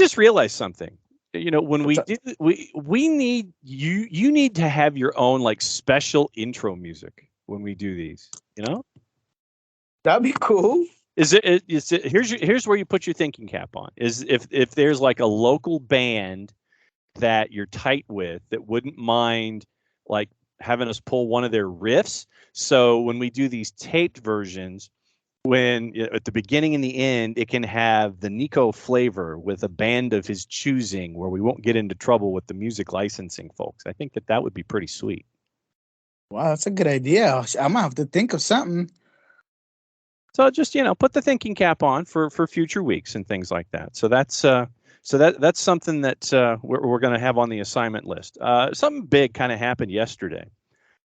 just realized something. When we do, we need you need to have your own like special intro music when we do these. That'd be cool. Here's where you put your thinking cap on. Is if there's like a local band that you're tight with that wouldn't mind like having us pull one of their riffs. So when we do these taped versions, when at the beginning and the end, it can have the Niko flavor with a band of his choosing, where we won't get into trouble with the music licensing folks. I think that would be pretty sweet. Wow, that's a good idea. I'm gonna have to think of something. So just put the thinking cap on for future weeks and things like that. So that's something that we're going to have on the assignment list. Something big kind of happened yesterday.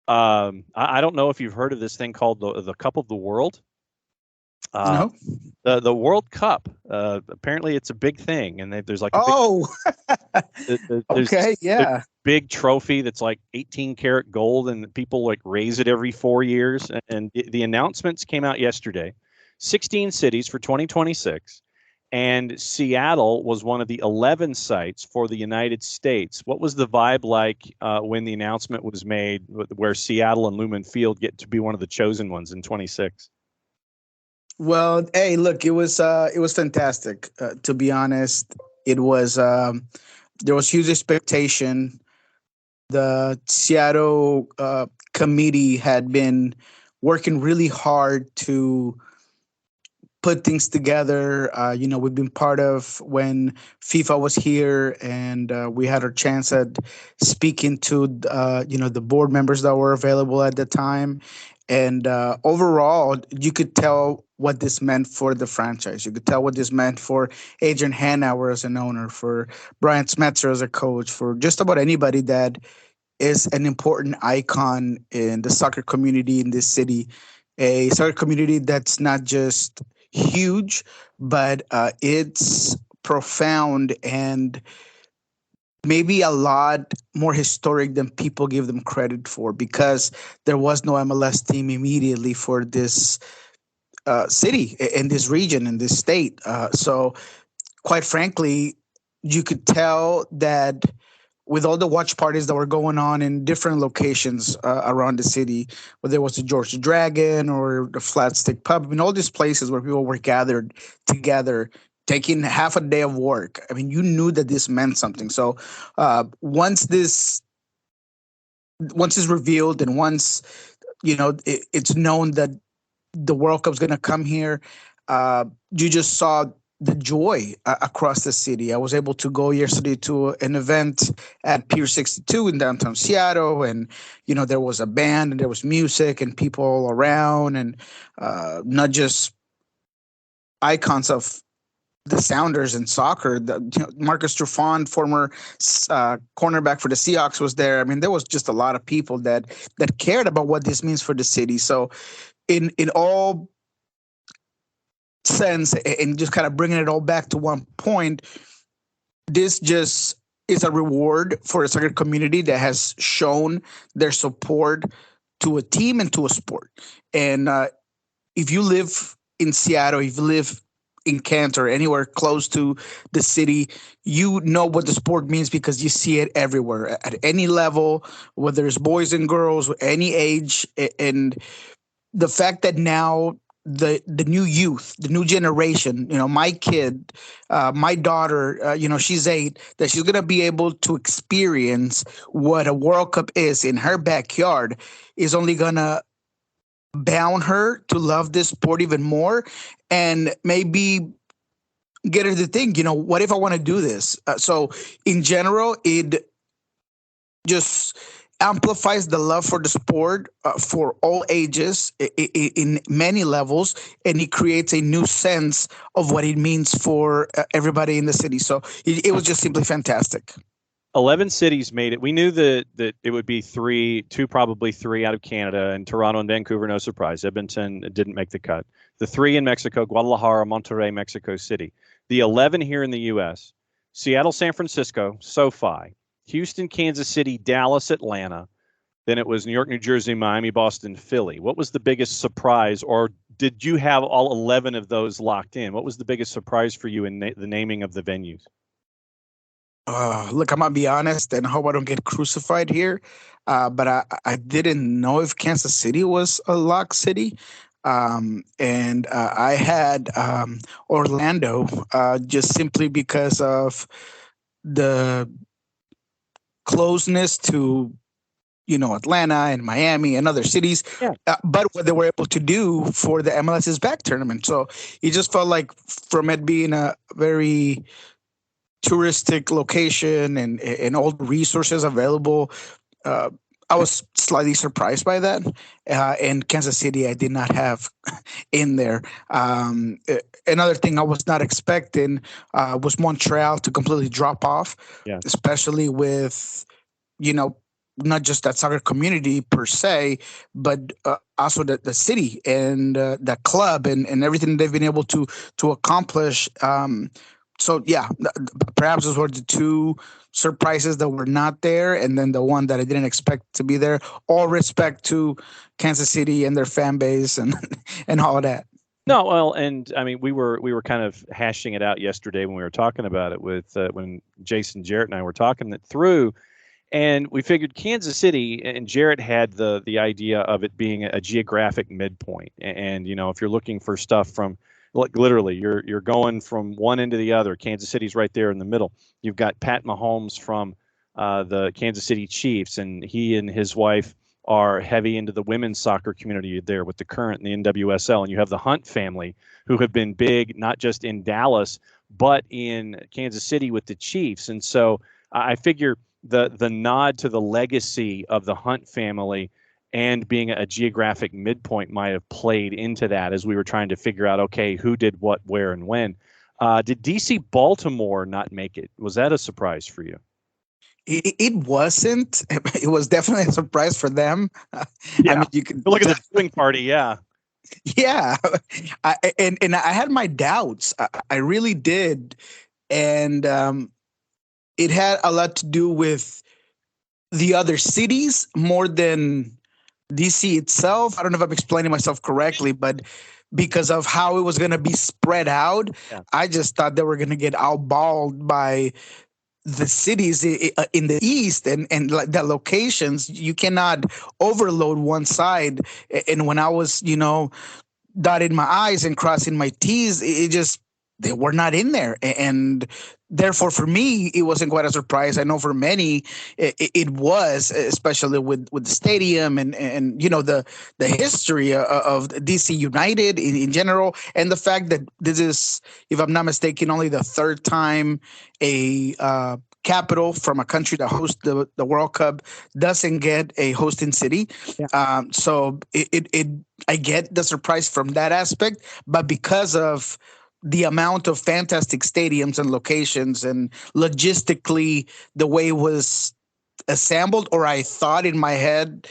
I don't know if you've heard of this thing called the Cup of the World. No. The World Cup. Apparently, it's a big thing, and there's like okay, yeah, big trophy that's like 18 karat gold, and people like raise it every 4 years. And the announcements came out yesterday. 16 cities for 2026, and Seattle was one of the 11 sites for the United States. What was the vibe like when the announcement was made, where Seattle and Lumen Field get to be one of the chosen ones in 26? Well, hey, look, it was fantastic. To be honest, it was there was huge expectation. The Seattle committee had been working really hard to put things together. We've been part of when FIFA was here, and we had our chance at speaking to the board members that were available at the time. And overall, you could tell what this meant for the franchise. You could tell what this meant for Adrian Hanauer as an owner, for Brian Smetzer as a coach, for just about anybody that is an important icon in the soccer community in this city. A soccer community that's not just huge, but it's profound and maybe a lot more historic than people give them credit for, because there was no MLS team immediately for this city, in this region, in this state. So, quite frankly, you could tell that with all the watch parties that were going on in different locations around the city, whether it was the George Dragon or the Flat Stick Pub, I mean, all these places where people were gathered together, taking half a day of work. I mean, you knew that this meant something. So once it's revealed, and once it's known that the World Cup's going to come here, you just saw the joy across the city. I was able to go yesterday to an event at Pier 62 in downtown Seattle, and there was a band and there was music and people all around, and not just icons of the Sounders and soccer. Marcus Trufant, former cornerback for the Seahawks, was there. I mean, there was just a lot of people that cared about what this means for the city. So, in all sense, and just kind of bringing it all back to one point, this just is a reward for a soccer community that has shown their support to a team and to a sport. And if you live in Seattle, if you live in Kent or anywhere close to the city, you know what the sport means, because you see it everywhere at any level, whether it's boys and girls, any age. And the fact that now the new youth, the new generation, my kid, my daughter, she's 8, that she's going to be able to experience what a World Cup is in her backyard, is only going to bound her to love this sport even more, and maybe get her to think, what if I want to do this? So in general, it just amplifies the love for the sport for all ages in many levels, and it creates a new sense of what it means for everybody in the city. So it was just simply fantastic. 11 cities made it. We knew that it would be probably three out of Canada, and Toronto and Vancouver, no surprise. Edmonton didn't make the cut. The 3 in Mexico: Guadalajara, Monterrey, Mexico City. The 11 here in the U.S.: Seattle, San Francisco, SoFi, Houston, Kansas City, Dallas, Atlanta. Then it was New York, New Jersey, Miami, Boston, Philly. What was the biggest surprise, or did you have all 11 of those locked in? What was the biggest surprise for you in the naming of the venues? Look, I'm gonna be honest, and I hope I don't get crucified here. But I didn't know if Kansas City was a lock city, and I had Orlando just simply because of the closeness to Atlanta and Miami and other cities, Yeah. but what they were able to do for the MLS's back tournament. So it just felt like from it being a very touristic location and all the resources available. Uh, I was slightly surprised by that. And Kansas City, I did not have in there. Another thing I was not expecting was Montreal to completely drop off, Yeah. especially with, you know, not just that soccer community per se, but also the city and the club and everything they've been able to accomplish. So yeah, perhaps those were the two surprises that were not there, and then the one that I didn't expect to be there. All respect to Kansas City and their fan base and and all of that. No, well, and I mean, we were kind of hashing it out yesterday when we were talking about it with when Jason Jarrett and I were talking it through, and we figured Kansas City and Jarrett had the idea of it being a geographic midpoint, and if you're looking for stuff from like literally you're going from one end to the other. Kansas City's right there in the middle. You've got Pat Mahomes from the Kansas City Chiefs, and he and his wife are heavy into the women's soccer community there with the Current and the NWSL. And you have the Hunt family who have been big, not just in Dallas, but in Kansas City with the Chiefs. And so I figure the nod to the legacy of the Hunt family and being a geographic midpoint might have played into that as we were trying to figure out, okay, who did what, where, and when. Did DC Baltimore not make it? Was that a surprise for you? It wasn't. It was definitely a surprise for them. I Yeah. mean, you could Look at the viewing party. Yeah. yeah, and I had my doubts. I really did, and it had a lot to do with the other cities more than DC itself. I don't know if I'm explaining myself correctly, but because of how it was going to be spread out, Yeah. I just thought they were going to get outballed by the cities in the east and like the locations. You cannot overload one side. And when I was, dotting my I's and crossing my T's, it just they were not in there, and therefore for me it wasn't quite a surprise. I know for many it was, especially with the stadium and the history of DC United in general, and the fact that this is, if I'm not mistaken, only the third time a capital from a country that hosts the World Cup doesn't get a hosting city. Yeah. So it I get the surprise from that aspect, but because of the amount of fantastic stadiums and locations and logistically the way it was assembled, or I thought in my head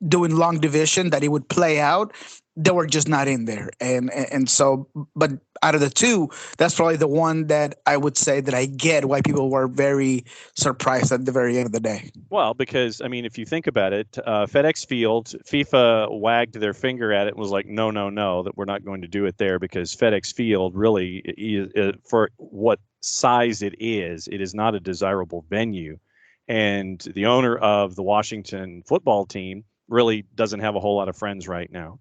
doing long division that it would play out, they were just not in there. And so, but out of the two, that's probably the one that I would say that I get why people were very surprised at the very end of the day. Well, because I mean, if you think about it, FedEx Field, FIFA wagged their finger at it and was like, "No, no, no, that we're not going to do it there," because FedEx Field really, for what size it is not a desirable venue, and the owner of the Washington football team really doesn't have a whole lot of friends right now.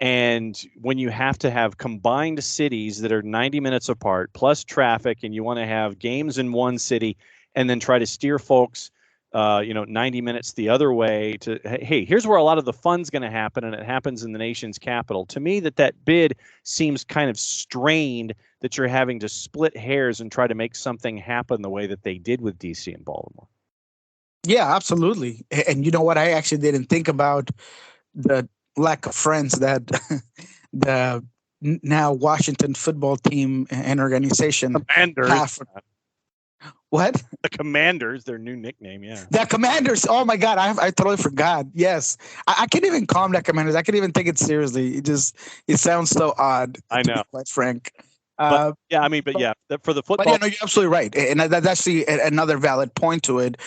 And when you have to have combined cities that are 90 minutes apart, plus traffic, and you want to have games in one city, and then try to steer folks 90 minutes the other way to, hey, here's where a lot of the fun's going to happen, and it happens in the nation's capital. To me, that bid seems kind of strained, that you're having to split hairs and try to make something happen the way that they did with DC and Baltimore. Yeah, absolutely. And you know what? I actually didn't think about the lack of friends that the now Washington football team and organization Commanders. have. What? The Commanders, their new nickname, yeah. The Commanders. Oh my God, I totally forgot. Yes, I can't even call them the Commanders. I can't even take it seriously. It sounds so odd. I know. To be quite frank. But yeah, I mean, for the football. But yeah, no, you're absolutely right, and that's actually another valid point to it,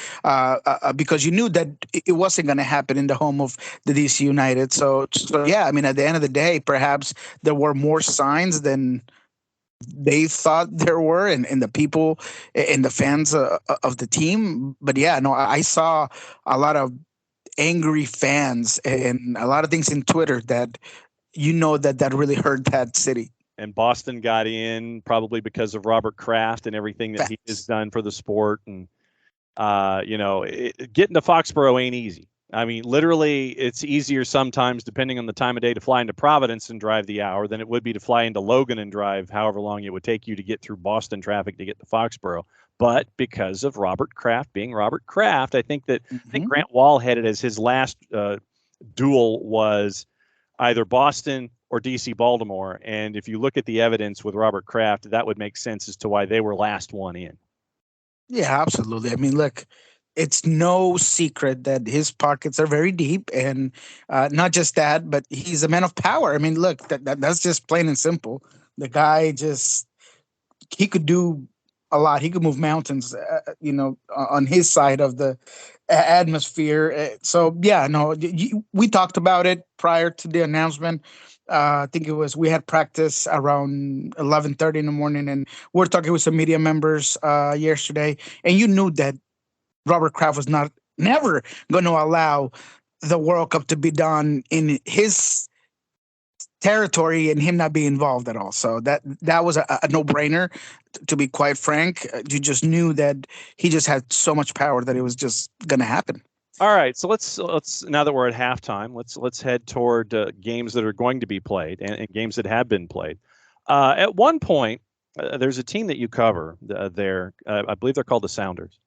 because you knew that it wasn't going to happen in the home of the DC United. So yeah, I mean, at the end of the day, perhaps there were more signs than they thought there were, and the people and the fans of the team. But yeah, no, I saw a lot of angry fans and a lot of things in Twitter that that really hurt that city. And Boston got in probably because of Robert Kraft and everything that he has Facts. done for the sport. And getting to Foxborough ain't easy. I mean, literally, it's easier sometimes, depending on the time of day, to fly into Providence and drive the hour than it would be to fly into Logan and drive however long it would take you to get through Boston traffic to get to Foxborough. But because of Robert Kraft being Robert Kraft, I think Grant Wall had it as his last duel was either Boston or DC Baltimore. And if you look at the evidence with Robert Kraft, that would make sense as to why they were last one in. Yeah, absolutely. I mean, look, it's no secret that his pockets are very deep, and not just that, but he's a man of power. I mean, look, that's just plain and simple. The guy just he could do a lot. He could move mountains, on his side of the atmosphere. So yeah, no, we talked about it prior to the announcement. I think it was we had practice around 11:30 in the morning, and we're talking with some media members yesterday, and you knew that Robert Kraft was not never going to allow the World Cup to be done in his territory and him not be involved at all. So that was a no brainer. To be quite frank, you just knew that he just had so much power that it was just going to happen. All right, so let's now that we're at halftime, let's head toward games that are going to be played and games that have been played. At one point, there's a team that you cover there. I believe they're called the Sounders.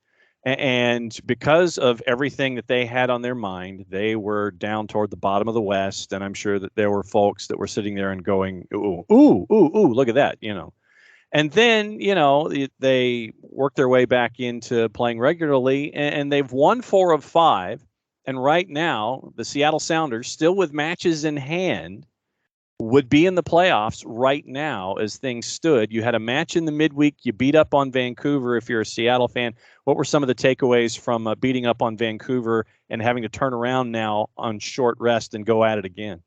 And because of everything that they had on their mind, they were down toward the bottom of the West. And I'm sure that there were folks that were sitting there and going, ooh, ooh, ooh, ooh, look at that, And then, they worked their way back into playing regularly, and they've won 4 of 5. And right now, the Seattle Sounders, still with matches in hand, would be in the playoffs right now as things stood. You had a match in the midweek. You beat up on Vancouver if you're a Seattle fan. What were some of the takeaways from beating up on Vancouver and having to turn around now on short rest and go at it again?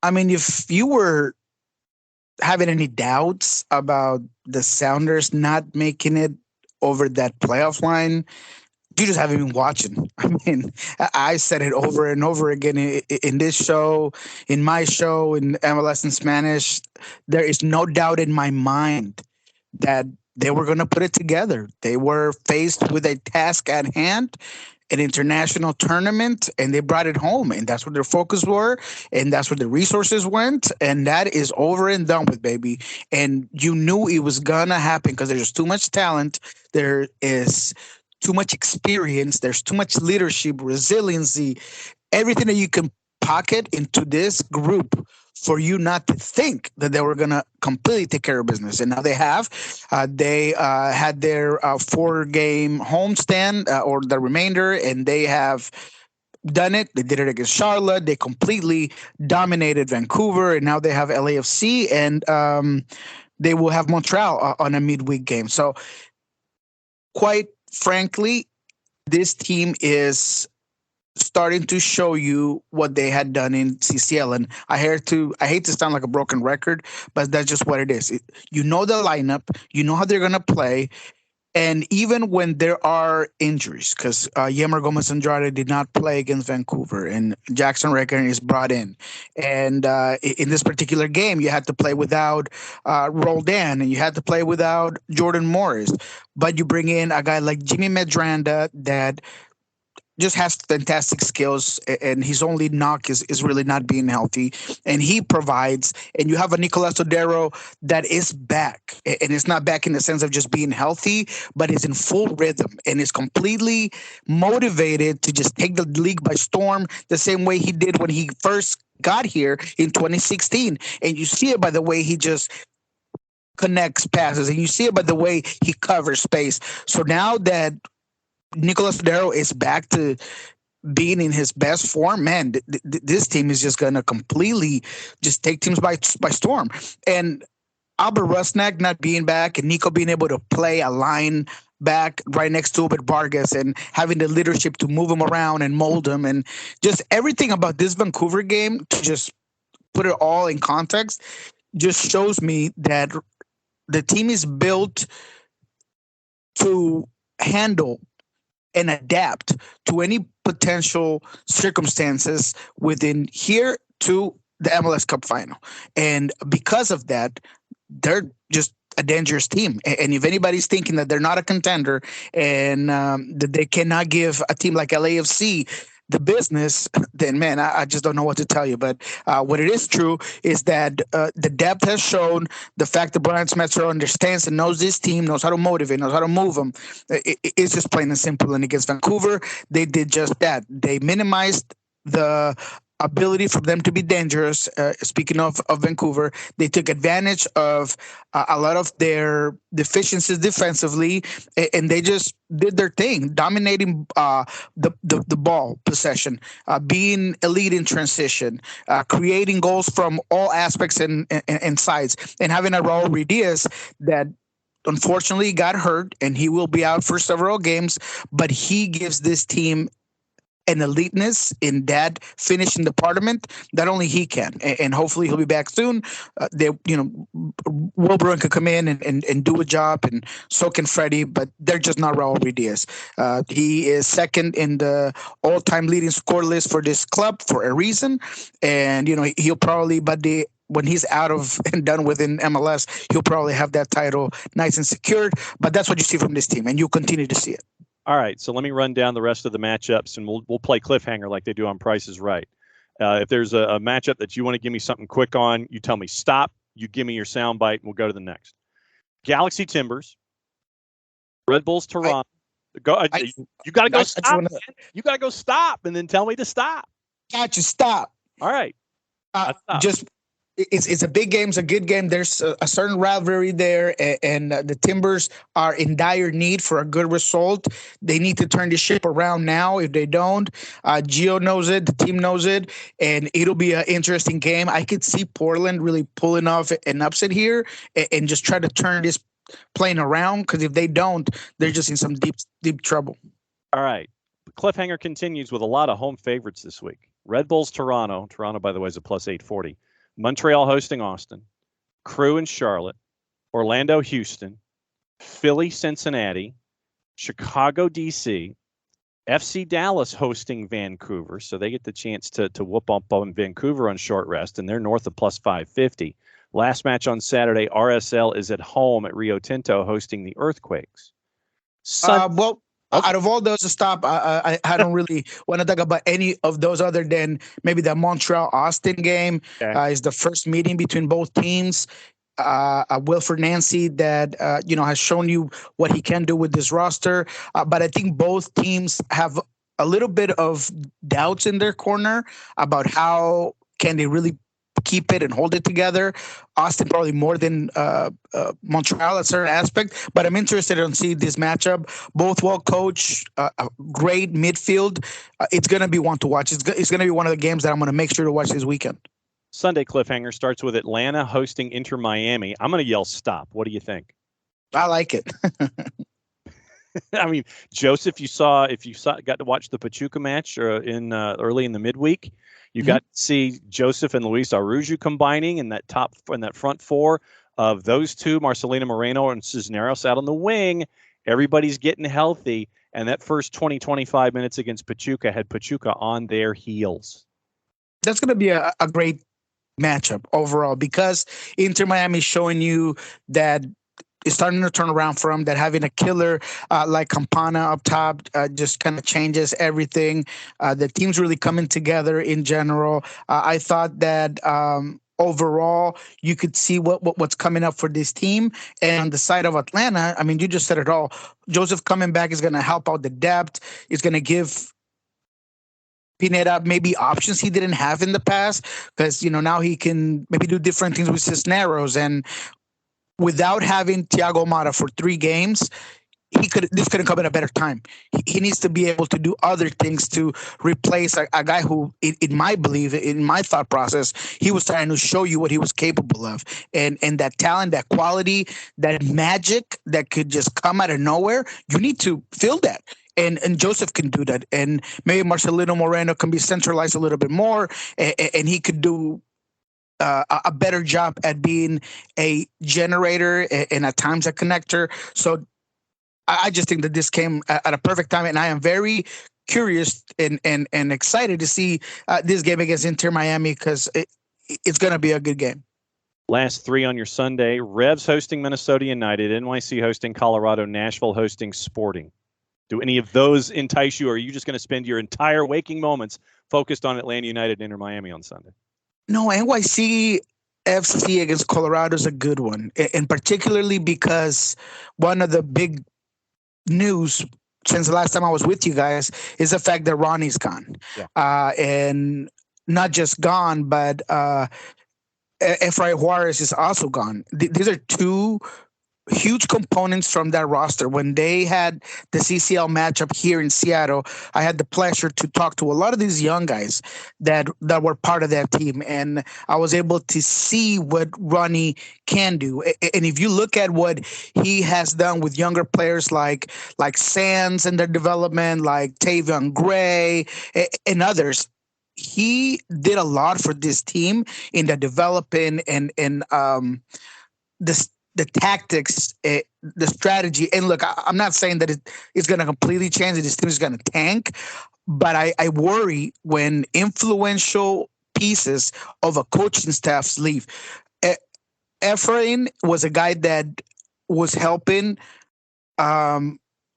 I mean, if you were having any doubts about the Sounders not making it over that playoff line, you just haven't been watching. I mean, I said it over and over again in this show, in my show, in MLS in Spanish. There is no doubt in my mind that they were going to put it together. They were faced with a task at hand, an international tournament, and they brought it home. And that's what their focus were, and that's where the resources went. And that is over and done with, baby. And you knew it was going to happen because there's too much talent. There is too much experience. There's too much leadership, resiliency, everything that you can pocket into this group for you not to think that they were going to completely take care of business. And now they have. They had their 4-game homestand or the remainder, and they have done it. They did it against Charlotte. They completely dominated Vancouver, and now they have LAFC, and they will have Montreal on a midweek game. So quite frankly, this team is starting to show you what they had done in CCL. And I hate to sound like a broken record, but that's just what it is. You know the lineup, you know how they're going to play. And even when there are injuries, because Yemer Gomez Andrade did not play against Vancouver, and Jackson Reckern is brought in. And in this particular game, you had to play without Roldan, and you had to play without Jordan Morris. But you bring in a guy like Jimmy Medranda that just has fantastic skills, and his only knock is really not being healthy, and he provides. And you have a Nicolas Odero that is back, and it's not back in the sense of just being healthy, but is in full rhythm and is completely motivated to just take the league by storm the same way he did when he first got here in 2016. And you see it by the way he just connects passes, and you see it by the way he covers space. So now that Nicolas Odero is back to being in his best form, man, this team is just going to completely just take teams by storm. And Albert Rusnak not being back and Nico being able to play a line back right next to Obed Vargas and having the leadership to move him around and mold him, and just everything about this Vancouver game, to just put it all in context, just shows me that the team is built to handle and adapt to any potential circumstances within here to the MLS Cup final. And because of that, they're just a dangerous team. And if anybody's thinking that they're not a contender and that they cannot give a team like LAFC the business, then man, I just don't know what to tell you. But what it is true is that the depth has shown, the fact that Brian Smetzer understands and knows this team, knows how to motivate, knows how to move them. It's just plain and simple. And against Vancouver, they did just that. They minimized the ability for them to be dangerous. Speaking of Vancouver, they took advantage of a lot of their deficiencies defensively, and they just did their thing, dominating the ball possession, being elite in transition, creating goals from all aspects and sides, and having a Raul Ruidiaz that unfortunately got hurt, and he will be out for several games, but he gives this team an eliteness in that finishing department that only he can, and hopefully he'll be back soon. Wilbur could come in and do a job, and so can Freddie, but they're just not Raul Ruidiaz. He is second in the all-time leading score list for this club for a reason, and he'll probably, when he's out of and done within MLS, he'll probably have that title nice and secured. But that's what you see from this team, and you'll continue to see it. All right, so let me run down the rest of the matchups, and we'll play cliffhanger like they do on Price is Right. If there's a matchup that you want to give me something quick on, you tell me stop. You give me your sound bite, and we'll go to the next. Galaxy Timbers, Red Bulls Toronto. You got to go stop. You got to go stop, and then tell me to stop. Got you, stop. All right. It's a big game. It's a good game. There's a certain rivalry there, and the Timbers are in dire need for a good result. They need to turn the ship around now. If they don't, Gio knows it, the team knows it, and it'll be an interesting game. I could see Portland really pulling off an upset here and just try to turn this plane around, because if they don't, they're just in some deep trouble. All right. Cliffhanger continues with a lot of home favorites this week. Red Bulls Toronto. Toronto, by the way, is a plus 840. Montreal hosting Austin, Crew in Charlotte, Orlando, Houston, Philly, Cincinnati, Chicago, DC, FC Dallas hosting Vancouver. So they get the chance to whoop up on Vancouver on short rest, and they're north of plus 550. Last match on Saturday, RSL is at home at Rio Tinto hosting the Earthquakes. Out of all those to stop, I don't really want to talk about any of those other than maybe the Montreal-Austin game. Okay. Is the first meeting between both teams. Wilfred Nancy that, has shown you what he can do with this roster. But I think both teams have a little bit of doubts in their corner about how can they really keep it and hold it together. Austin probably more than Montreal at a certain aspect, but I'm interested in seeing this matchup. Both well coached, great midfield. It's going to be one to watch. It's going to be one of the games that I'm going to make sure to watch this weekend. Sunday cliffhanger starts with Atlanta hosting Inter Miami. I'm going to yell stop. What do you think? I like it. I mean, Joseph, if you got to watch the Pachuca match early in the midweek, you got to see Joseph and Luis Arujo combining in that front four of those two, Marcelino Moreno and Cisneros out on the wing. Everybody's getting healthy, and that first 20, 25 minutes against Pachuca had Pachuca on their heels. That's going to be a great matchup overall, because Inter Miami is showing you that it's starting to turn around for them, that having a killer like Campana up top just kind of changes everything. The team's really coming together in general. I thought that overall you could see what's coming up for this team. And on the side of Atlanta, I mean, you just said it all. Joseph coming back is going to help out the depth. It's going to give Pineda maybe options he didn't have in the past, because, now he can maybe do different things with Cisneros, and without having Thiago Mata for 3 games, this could have come at a better time. He needs to be able to do other things to replace a guy who, in my belief, in my thought process, he was trying to show you what he was capable of. And that talent, that quality, that magic that could just come out of nowhere, you need to fill that. And Joseph can do that. And maybe Marcelino Moreno can be centralized a little bit more, and he could do a better job at being a generator and at times a connector. So I just think that this came at a perfect time, and I am very curious and excited to see this game against Inter Miami because it's going to be a good game. Last three on your Sunday: Revs hosting Minnesota United, NYC hosting Colorado, Nashville hosting Sporting. Do any of those entice you, or are you just going to spend your entire waking moments focused on Atlanta United and Inter Miami on Sunday? No, NYC FC against Colorado is a good one, and particularly because one of the big news since the last time I was with you guys is the fact that Ronnie's gone. Yeah. And not just gone, but Efrain Juarez is also gone. These are two huge components from that roster. When they had the CCL matchup here in Seattle, I had the pleasure to talk to a lot of these young guys that were part of that team, and I was able to see what Ronnie can do. And if you look at what he has done with younger players like Sands and their development, like Tavion Gray and others, he did a lot for this team in the developing and the tactics, the strategy. And look, I'm not saying that it's going to completely change. This team is going to tank, but I worry when influential pieces of a coaching staff leave. Efrain was a guy that was helping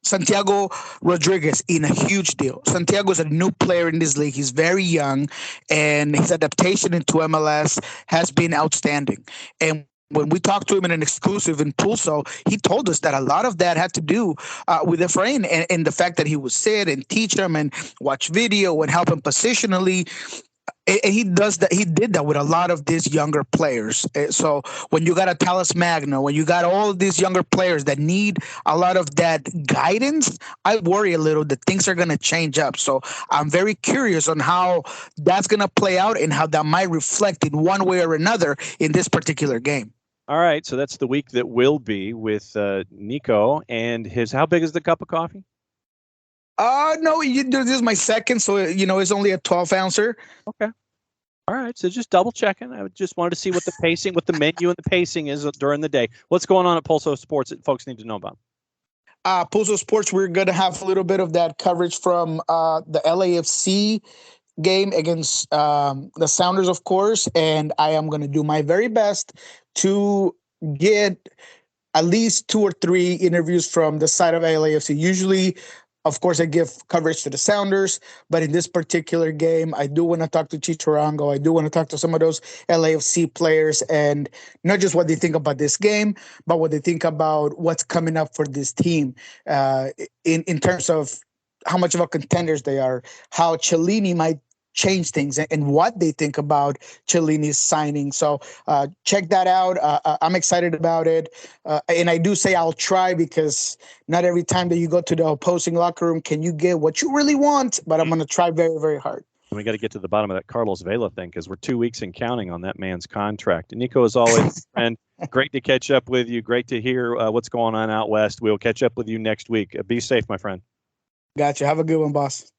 Santiago Rodriguez in a huge deal. Santiago is a new player in this league. He's very young, and his adaptation into MLS has been outstanding. And when we talked to him in an exclusive in Pulso, he told us that a lot of that had to do with Efrain and the fact that he would sit and teach him and watch video and help him positionally. And he does that. He did that with a lot of these younger players. So when you got a Talis Magno, when you got all of these younger players that need a lot of that guidance, I worry a little that things are going to change up. So I'm very curious on how that's going to play out and how that might reflect in one way or another in this particular game. All right, so that's the week that will be with Niko and his. How big is the cup of coffee? No, this is my second, so it's only a 12-ouncer. Okay. All right, so just double checking. I just wanted to see what the pacing, what the menu and the pacing is during the day. What's going on at Pulso Sports that folks need to know about? Pulso Sports, we're going to have a little bit of that coverage from the LAFC game against the Sounders, of course, and I am going to do my very best to get at least 2 or 3 interviews from the side of LAFC. Usually, of course, I give coverage to the Sounders, but in this particular game, I do want to talk to Chicharango. I do want to talk to some of those LAFC players, and not just what they think about this game, but what they think about what's coming up for this team in terms of how much of a contenders they are, how Cellini might change things, and what they think about Cellini's signing. So check that out. I'm excited about it. And I do say I'll try, because not every time that you go to the opposing locker room can you get what you really want, but I'm going to try very, very hard. And we got to get to the bottom of that Carlos Vela thing, because we're 2 weeks and counting on that man's contract. And Niko, as always, friend, great to catch up with you. Great to hear what's going on out west. We'll catch up with you next week. Be safe, my friend. Gotcha. Have a good one, boss.